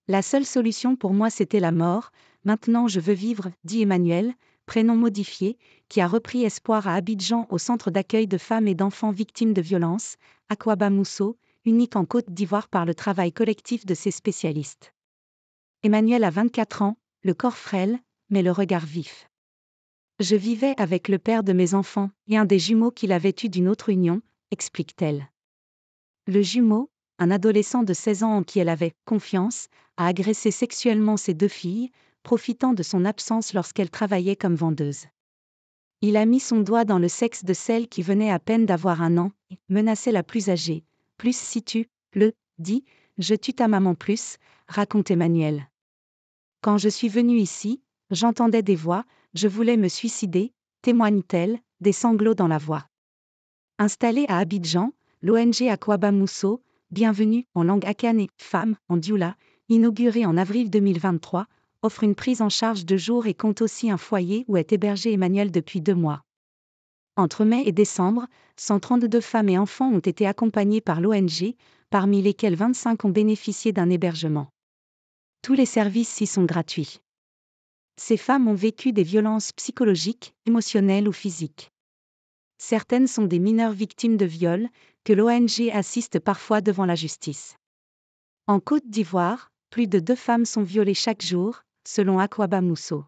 La seule solution pour moi c'était la mort, maintenant je veux vivre, dit Emmanuel, prénom modifié, qui a repris espoir à Abidjan au centre d'accueil de femmes et d'enfants victimes de violences, Akwaba Mousso, unique en Côte d'Ivoire par le travail collectif de ses spécialistes. Emmanuel a 24 ans, le corps frêle, mais le regard vif. Je vivais avec le père de mes enfants, et un des jumeaux qu'il avait eu d'une autre union, explique-t-elle. Le jumeau, un adolescent de 16 ans en qui elle avait confiance, a agressé sexuellement ses 2 filles, profitant de son absence lorsqu'elle travaillait comme vendeuse. Il a mis son doigt dans le sexe de celle qui venait à peine d'avoir 1 an, et menaçait la plus âgée. Plus si tu le dis, je tue ta maman plus, raconte Emmanuel. Quand je suis venue ici, j'entendais des voix, je voulais me suicider, témoigne-t-elle, des sanglots dans la voix. Installée à Abidjan, l'ONG Akwaba Mousso, Bienvenue en langue akane et Femmes en Dioula, inaugurée en avril 2023, offre une prise en charge de jour et compte aussi un foyer où est hébergé Emmanuel depuis 2 mois. Entre mai et décembre, 132 femmes et enfants ont été accompagnés par l'ONG, parmi lesquels 25 ont bénéficié d'un hébergement. Tous les services ci sont gratuits. Ces femmes ont vécu des violences psychologiques, émotionnelles ou physiques. Certaines sont des mineurs victimes de viols, que l'ONG assiste parfois devant la justice. En Côte d'Ivoire, plus de 2 femmes sont violées chaque jour, selon Akwaba Mousso.